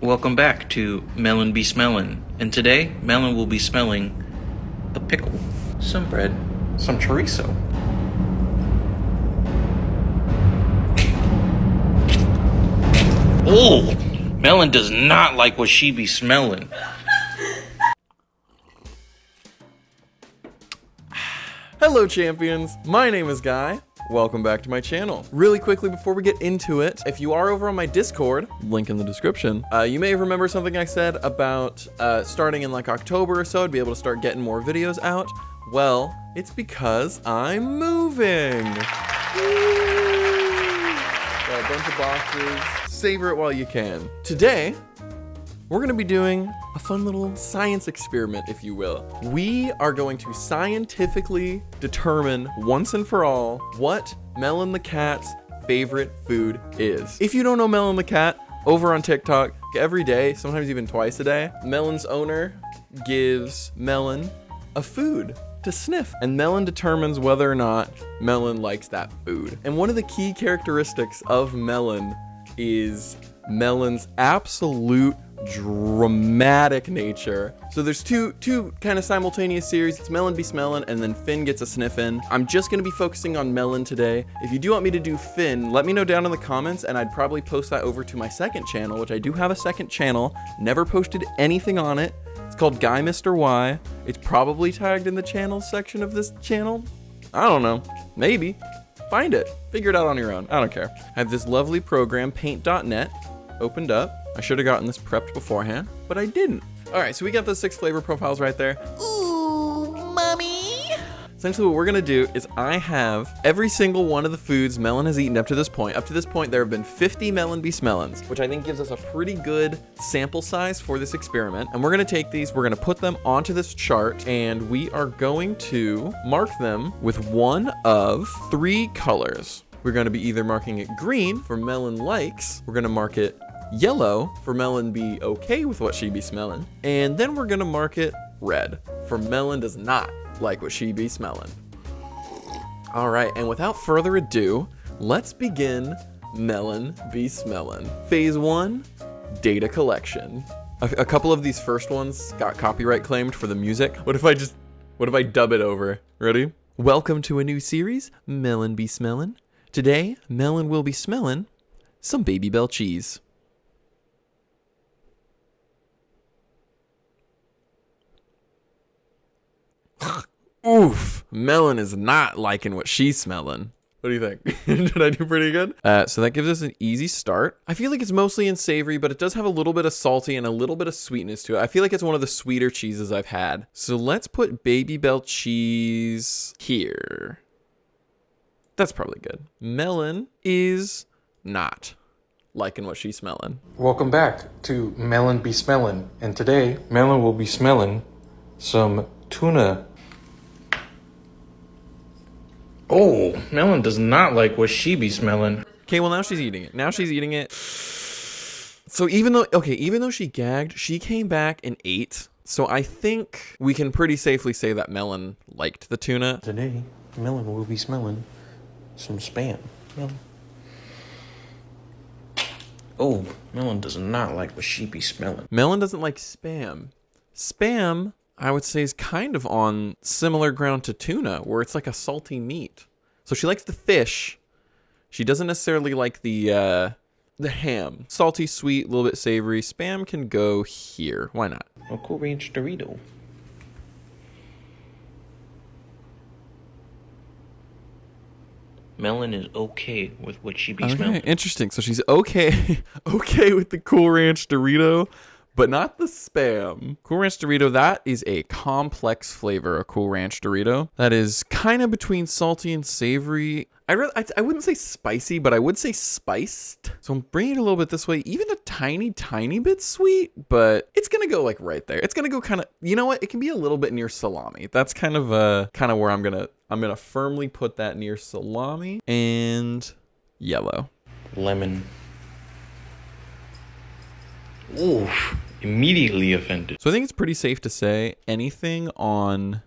Welcome back to Melon be Smellin', and today Melon will be smelling a pickle, some bread, some chorizo. Oh, Melon does not like what she be smelling. Hello champions, my name is Guy. Welcome back to my channel. Really quickly before we get into it, if you are over on my Discord, link in the description, you may remember something I said about starting in like October or so, I'd be able to start getting more videos out. Well, it's because I'm moving. Got a bunch of boxes. Savor it while you can. Today, we're gonna be doing a fun little science experiment, if you will. We are going to scientifically determine once and for all what Melon the cat's favorite food is. If you don't know Melon the cat, over on TikTok, every day, sometimes even twice a day, Melon's owner gives Melon a food to sniff, and Melon determines whether or not Melon likes that food. And one of the key characteristics of Melon is Melon's absolute dramatic nature. So there's two kind of simultaneous series. It's Melon be Smellin', and then Finn gets a sniff in. I'm just gonna be focusing on Melon today. If you do want me to do Finn, let me know down in the comments, and I'd probably post that over to my second channel, which I do have a second channel. Never posted anything on it. It's called Guy Mr. Y. It's probably tagged in the channels section of this channel. I don't know, maybe. Find it, figure it out on your own, I don't care. I have this lovely program, paint.net, opened up. I should have gotten this prepped beforehand, but I didn't. All right, so we got the 6 flavor profiles right there. Ooh, mommy. Essentially what we're gonna do is I have every single one of the foods Melon has eaten up to this point. Up to this point, there have been 50 Melon be Smellins, which I think gives us a pretty good sample size for this experiment. And we're gonna take these, we're gonna put them onto this chart, and we are going to mark them with one of 3 colors. We're gonna be either marking it green for Melon likes, we're gonna mark it yellow for Melon be okay with what she be smelling, and then we're gonna mark it red for Melon does not like what she be smelling. All right, and without further ado, let's begin Melon be Smellin'. Phase 1, data collection. A couple of these first ones got copyright claimed for the music. What if I dub it over? Ready? Welcome to a new series, Melon be Smellin'. Today, Melon will be smelling some Baby Bell cheese. Oof, Melon is not liking what she's smelling. What do you think? Did I do pretty good? So that gives us an easy start. I feel like it's mostly in savory, but it does have a little bit of salty and a little bit of sweetness to it. I feel like it's one of the sweeter cheeses I've had. So let's put Baby Bell cheese here. That's probably good. Melon is not liking what she's smelling. Welcome back to Melon be Smellin', and today Melon will be smelling some tuna. Oh, Melon does not like what she be smelling. Okay, well now she's eating it. Now she's eating it. So even though she gagged, she came back and ate. So I think we can pretty safely say that Melon liked the tuna. Today Melon will be smelling some Spam. Melon. Oh, Melon does not like what she be smelling. Melon doesn't like Spam. Spam, I would say, is kind of on similar ground to tuna, where it's like a salty meat. So she likes the fish. She doesn't necessarily like the ham. Salty, sweet, a little bit savory. Spam can go here. Why not? A Cool Ranch Dorito. Melon is okay with what she be smelling. Interesting. So she's okay with the Cool Ranch Dorito, but not the Spam. Cool Ranch Dorito, that is a complex flavor, a Cool Ranch Dorito. That is kind of between salty and savory. I wouldn't say spicy, but I would say spiced. So I'm bringing it a little bit this way, even a tiny bit sweet, but it's gonna go like right there. It's gonna go kind of, you know what? It can be a little bit near salami. That's kind of where I'm gonna firmly put that near salami and yellow. Lemon. Ooh, immediately offended. So I think it's pretty safe to say anything on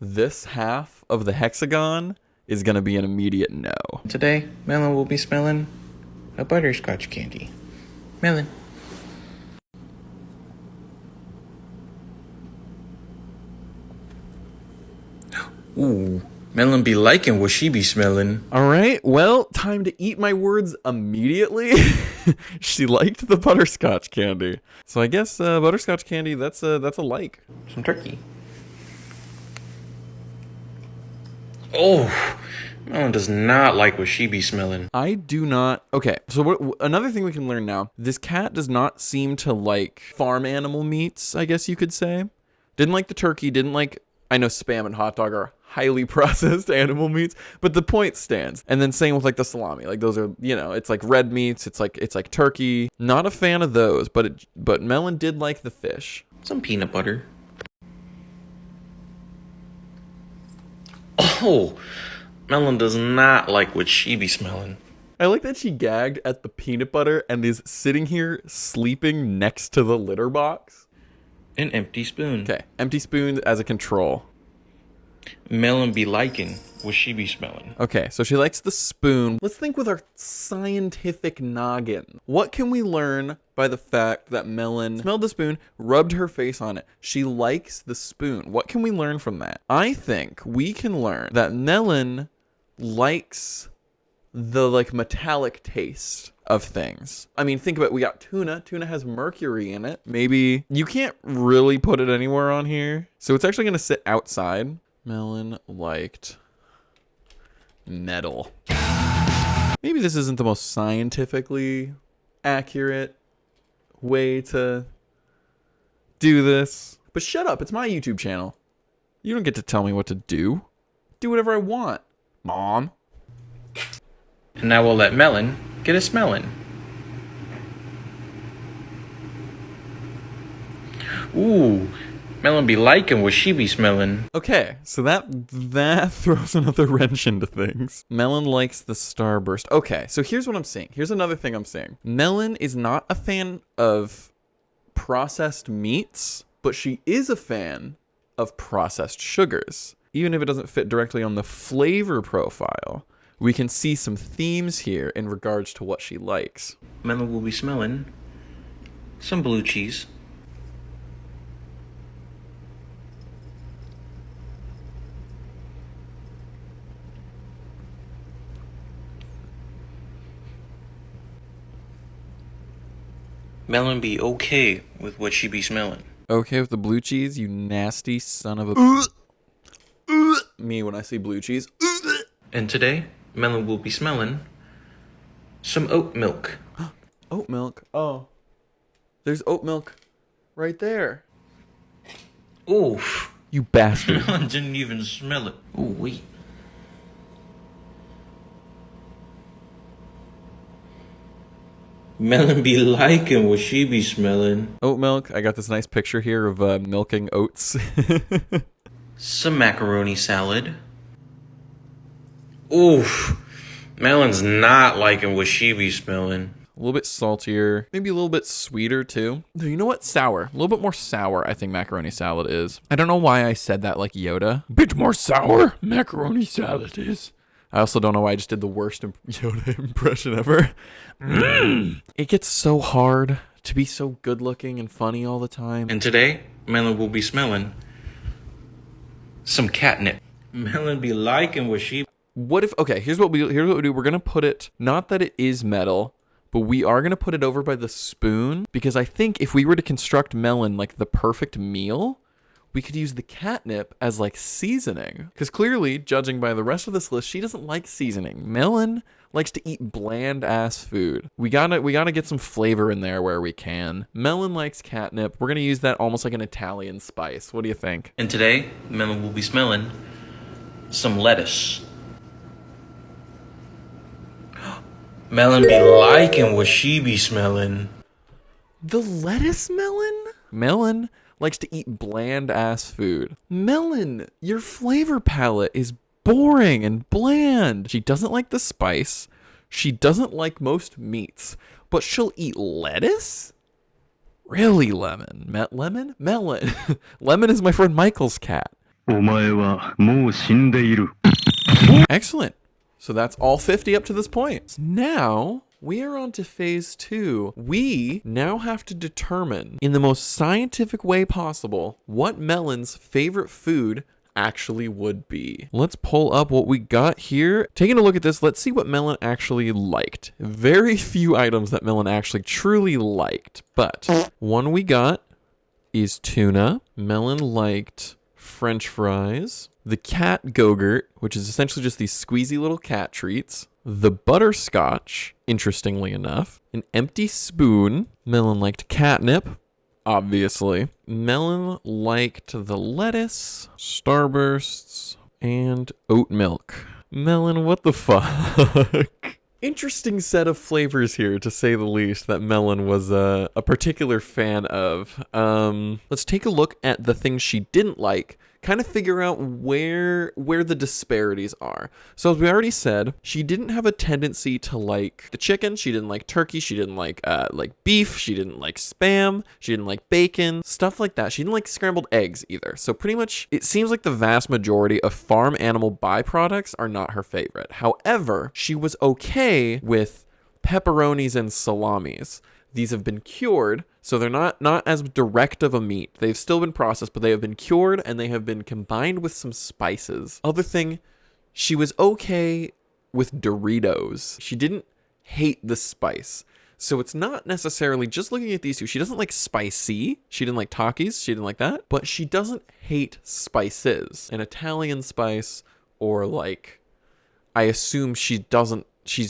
this half of the hexagon is going to be an immediate no. Today, Melon will be smelling a butterscotch candy. Melon. Ooh, Melon be liking what she be smelling. All right, well, time to eat my words immediately. She liked the butterscotch candy. So I guess butterscotch candy, that's a like. Some turkey. Oh, Melon does not like what she be smelling. I do not. Okay, so another thing we can learn now. This cat does not seem to like farm animal meats, I guess you could say. Didn't like the turkey, didn't like, I know Spam and hot dog are highly processed animal meats, but the point stands. And then same with like the salami. Like those are, you know, it's like red meats, it's like turkey. Not a fan of those, but Melon did like the fish. Some peanut butter. Oh, Melon does not like what she be smelling. I like that she gagged at the peanut butter and is sitting here sleeping next to the litter box. An empty spoon. Okay, empty spoon as a control. Melon be liking what she be smelling. Okay, so she likes the spoon. Let's think with our scientific noggin. What can we learn by the fact that Melon smelled the spoon, rubbed her face on it? She likes the spoon. What can we learn from that? I think we can learn that Melon likes the like metallic taste of things. I mean, think about it. We got tuna. Tuna has mercury in it. Maybe you can't really put it anywhere on here. So it's actually going to sit outside. Melon liked metal. Maybe this isn't the most scientifically accurate way to do this. But shut up. It's my YouTube channel. You don't get to tell me what to do. Do whatever I want, Mom. And now we'll let Melon get a smellin'. Ooh, Melon be liking what she be smelling. Okay, so that throws another wrench into things. Melon likes the starburst. Okay, so here's what I'm saying. Here's another thing I'm saying. Melon is not a fan of processed meats, but she is a fan of processed sugars. Even if it doesn't fit directly on the flavor profile, we can see some themes here in regards to what she likes. Melon will be smelling some blue cheese. Melon be okay with what she be smelling. Okay with the blue cheese, you nasty son of a... Me when I see blue cheese. And today, Melon will be smelling some oat milk. Oat milk? Oh. There's oat milk right there. Oof. You bastard. Melon didn't even smell it. Oh, wait. Melon be liking what she be smelling. Oat milk. I got this nice picture here of milking oats. Some macaroni salad. Oof. Melon's not liking what she be smelling. A little bit saltier, maybe a little bit sweeter too. You know what? Sour. A little bit more sour, I think macaroni salad is. I don't know why I said that like Yoda. Bit more sour, macaroni salad is. I also don't know why I just did the worst Yoda impression ever. It gets so hard to be so good looking and funny all the time. And today, Melon will be smelling some catnip. Melon be liking what she... What if, okay, here's what we do. We're going to put it, not that it is metal, but we are going to put it over by the spoon, because I think if we were to construct Melon like the perfect meal, we could use the catnip as like seasoning. Because clearly, judging by the rest of this list, she doesn't like seasoning. Melon likes to eat bland ass food. We gotta get some flavor in there where we can. Melon likes catnip. We're gonna use that almost like an Italian spice. What do you think? And today, Melon will be smelling some lettuce. Melon be liking what she be smelling. The lettuce melon? Melon likes to eat bland ass food. Melon, your flavor palette is boring and bland. She doesn't like the spice. She doesn't like most meats, but she'll eat lettuce? Really, Lemon? Lemon? Melon. Lemon is my friend Michael's cat. お前はもう死んでいる。 Excellent. So that's all 50 up to this point. Now, we are on to phase 2. We now have to determine, in the most scientific way possible, what Melon's favorite food actually would be. Let's pull up what we got here. Taking a look at this, let's see what Melon actually liked. Very few items that Melon actually truly liked, but one we got is tuna. Melon liked French fries, the cat Go-Gurt, which is essentially just these squeezy little cat treats, the butterscotch, interestingly enough, an empty spoon. Melon liked catnip, obviously. Melon liked the lettuce, Starbursts, and oat milk. Melon, what the fuck? Interesting set of flavors here, to say the least, that Melon was a particular fan of. Let's take a look at the things she didn't like, kind of figure out where the disparities are. So as we already said, she didn't have a tendency to like the chicken, she didn't like turkey, she didn't like beef, she didn't like Spam, she didn't like bacon, stuff like that. She didn't like scrambled eggs either. So pretty much it seems like the vast majority of farm animal byproducts are not her favorite. However, she was okay with pepperonis and salamis. These have been cured, so they're not as direct of a meat. They've still been processed, but they have been cured and they have been combined with some spices. Other thing, she was okay with Doritos. She didn't hate the spice. So it's not necessarily just looking at these two. She doesn't like spicy. She didn't like Takis. She didn't like that. But she doesn't hate spices. An Italian spice, or like, I assume she's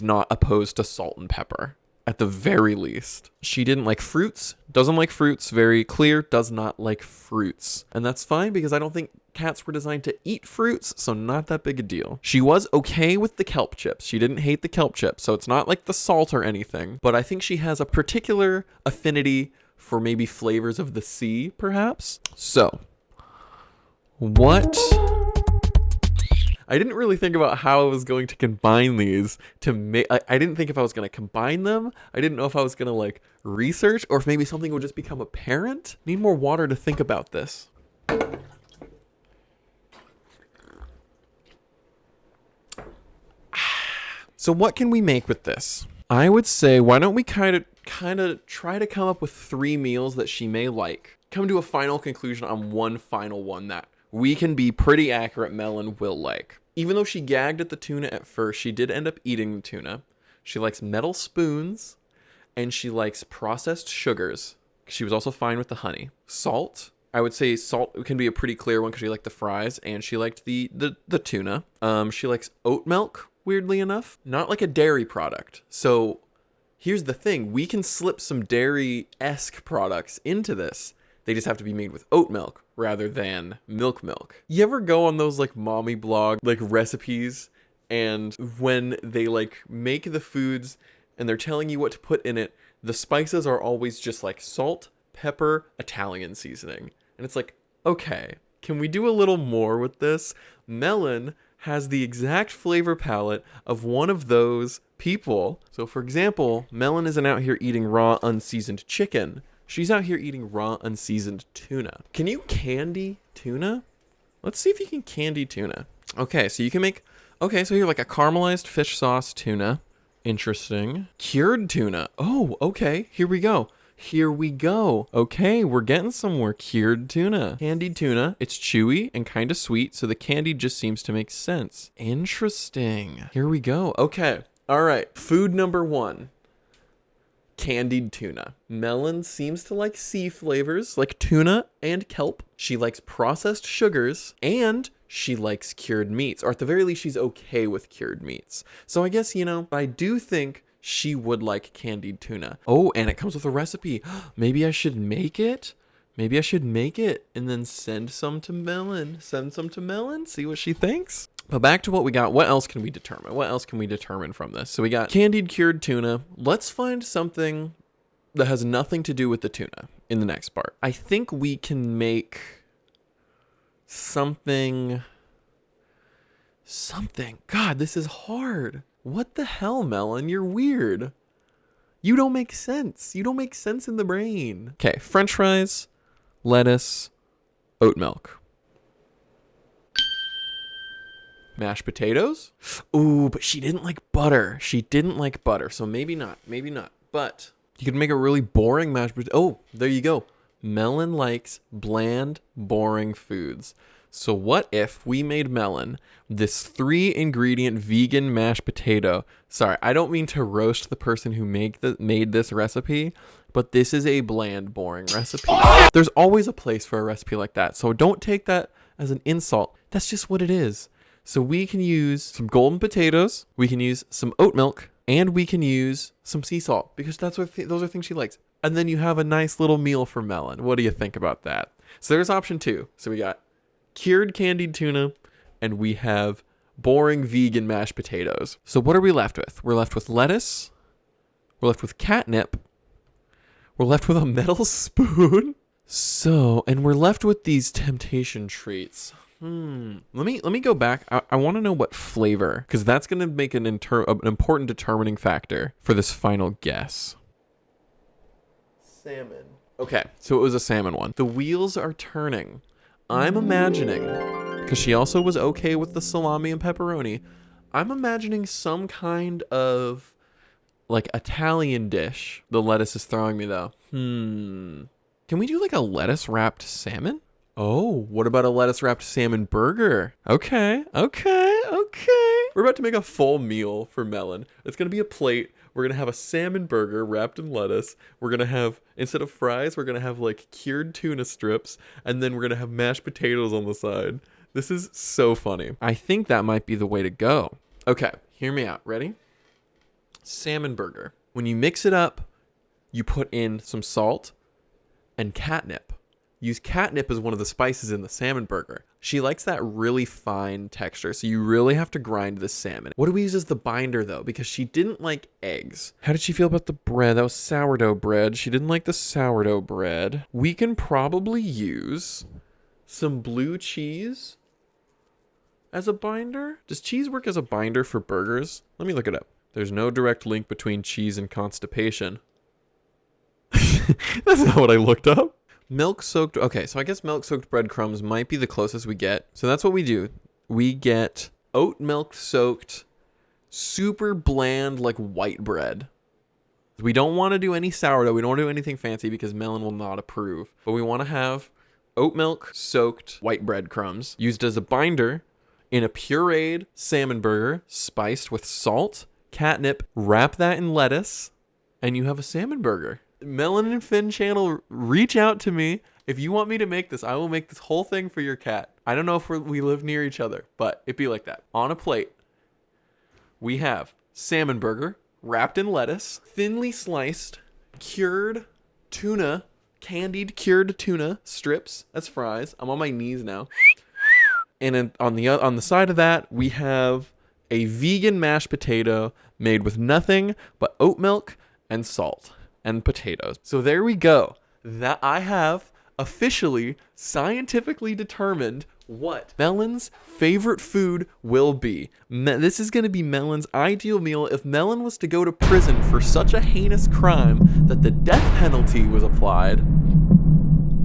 not opposed to salt and pepper. At the very least. She didn't like fruits, doesn't like fruits, very clear, does not like fruits. And that's fine because I don't think cats were designed to eat fruits, so not that big a deal. She was okay with the kelp chips. She didn't hate the kelp chips, so it's not like the salt or anything. But I think she has a particular affinity for maybe flavors of the sea, perhaps. So, what... I didn't really think about how I was going to combine these to make. I didn't think if I was going to combine them. I didn't know if I was going to like research or if maybe something would just become apparent. Need more water to think about this. So what can we make with this? I would say, why don't we kind of try to come up with 3 meals that she may like. Come to a final conclusion on one final one that we can be pretty accurate Melon will like. Even though she gagged at the tuna at first, she did end up eating the tuna. She likes metal spoons, and she likes processed sugars. She was also fine with the honey. Salt. I would say salt can be a pretty clear one because she liked the fries, and she liked the tuna. She likes oat milk, weirdly enough. Not like a dairy product. So here's the thing. We can slip some dairy-esque products into this. They just have to be made with oat milk rather than milk. You ever go on those like mommy blog like recipes, and when they like make the foods and they're telling you what to put in it, the spices are always just like salt, pepper, Italian seasoning. And it's like, okay, can we do a little more with this? Melon has the exact flavor palette of one of those people. So for example, Melon isn't out here eating raw unseasoned chicken. She's out here eating raw, unseasoned tuna. Can you candy tuna? Let's see if you can candy tuna. Okay, so you can make... Okay, so you're like a caramelized fish sauce tuna. Interesting. Cured tuna. Oh, okay. Here we go. Okay, we're getting somewhere. Cured tuna. Candied tuna. It's chewy and kind of sweet, so the candy just seems to make sense. Interesting. Here we go. Okay. All right. Food number 1. Candied tuna. Melon seems to like sea flavors like tuna and kelp. She likes processed sugars and she likes cured meats, or at the very least she's okay with cured meats. So I guess, I do think she would like candied tuna. Oh, and it comes with a recipe. Maybe I should make it and then send some to Melon. See what she thinks. But back to what we got. What else can we determine from this? So we got candied cured tuna. Let's find something that has nothing to do with the tuna in the next part. I think we can make something. God, this is hard. What the hell, Melon? You're weird. You don't make sense. You don't make sense in the brain. Okay, French fries, lettuce, oat milk. Mashed potatoes? Ooh, but she didn't like butter. So maybe not. But you could make a really boring mashed potato. Oh, there you go. Melon likes bland, boring foods. So what if we made Melon this 3-ingredient vegan mashed potato? Sorry, I don't mean to roast the person who made this recipe, but this is a bland, boring recipe. There's always a place for a recipe like that, so don't take that as an insult. That's just what it is. So we can use some golden potatoes, we can use some oat milk, and we can use some sea salt, because those are things she likes. And then you have a nice little meal for Melon. What do you think about that? So there's option 2. So we got cured candied tuna, and we have boring vegan mashed potatoes. So what are we left with? We're left with lettuce, we're left with catnip, we're left with a metal spoon. So, and we're left with these temptation treats. Let me go back. I want to know what flavor, because that's going to make an important determining factor for this final guess. Salmon. Okay, so it was a salmon one. The wheels are turning. I'm imagining, because she also was okay with the salami and pepperoni, I'm imagining some kind of like Italian dish. The lettuce is throwing me though. Can we do like a lettuce wrapped salmon? Oh, what about a lettuce wrapped salmon burger? Okay. We're about to make a full meal for Melon. It's gonna be a plate. We're gonna have a salmon burger wrapped in lettuce. We're gonna have, instead of fries, we're gonna have like cured tuna strips, and then we're gonna have mashed potatoes on the side. This is so funny. I think that might be the way to go. Okay, hear me out. Ready? Salmon burger. When you mix it up, you put in some salt and catnip. Use catnip as one of the spices in the salmon burger. She likes that really fine texture, so you really have to grind the salmon. What do we use as the binder, though? Because she didn't like eggs. How did she feel about the bread? That was sourdough bread. She didn't like the sourdough bread. We can probably use some blue cheese as a binder. Does cheese work as a binder for burgers? Let me look it up. There's no direct link between cheese and constipation. That's not what I looked up. Milk soaked. Okay, so I guess milk soaked breadcrumbs might be the closest we get. So that's what we do. We get oat milk soaked, super bland, like white bread. We don't want to do any sourdough. We don't want to do anything fancy because Melon will not approve. But we want to have oat milk soaked white breadcrumbs used as a binder in a pureed salmon burger, spiced with salt, catnip. Wrap that in lettuce, and you have a salmon burger. Melon and Finn channel, reach out to me. If you want me to make this, I will make this whole thing for your cat. I don't know if we live near each other, but it'd be like that. On a plate, we have salmon burger wrapped in lettuce, thinly sliced, cured tuna, candied cured tuna strips. That's fries. I'm on my knees now. And then on the side of that, we have a vegan mashed potato made with nothing but oat milk and salt and potatoes. So there we go. That I have officially scientifically determined what Melon's favorite food will be. This is going to be Melon's ideal meal if Melon was to go to prison for such a heinous crime that the death penalty was applied.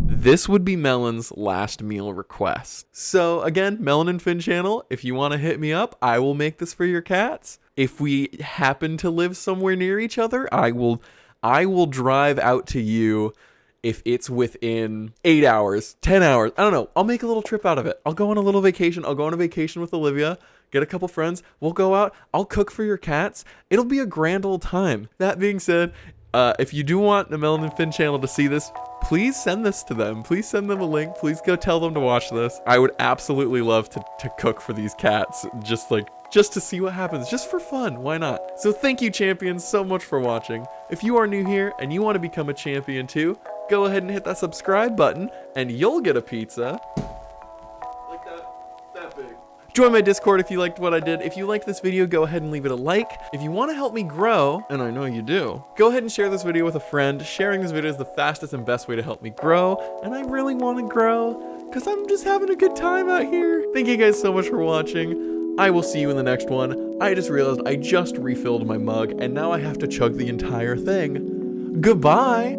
This would be Melon's last meal request. So again, Melon and Finn channel, if you want to hit me up, I will make this for your cats. If we happen to live somewhere near each other, I will drive out to you if it's within 8 hours, 10 hours. I don't know. I'll make a little trip out of it. I'll go on a little vacation. I'll go on a vacation with Olivia, get a couple friends. We'll go out. I'll cook for your cats. It'll be a grand old time. That being said, if you do want the Melon and Finn channel to see this, please send this to them. Please send them a link. Please go tell them to watch this. I would absolutely love to cook for these cats. Just to see what happens, just for fun, why not? So thank you, champions, so much for watching. If you are new here and you want to become a champion too, go ahead and hit that subscribe button and you'll get a pizza. Like that big. Join my Discord if you liked what I did. If you liked this video, go ahead and leave it a like. If you want to help me grow, and I know you do, go ahead and share this video with a friend. Sharing this video is the fastest and best way to help me grow, and I really want to grow because I'm just having a good time out here. Thank you guys so much for watching. I will see you in the next one. I just realized I just refilled my mug and now I have to chug the entire thing. Goodbye.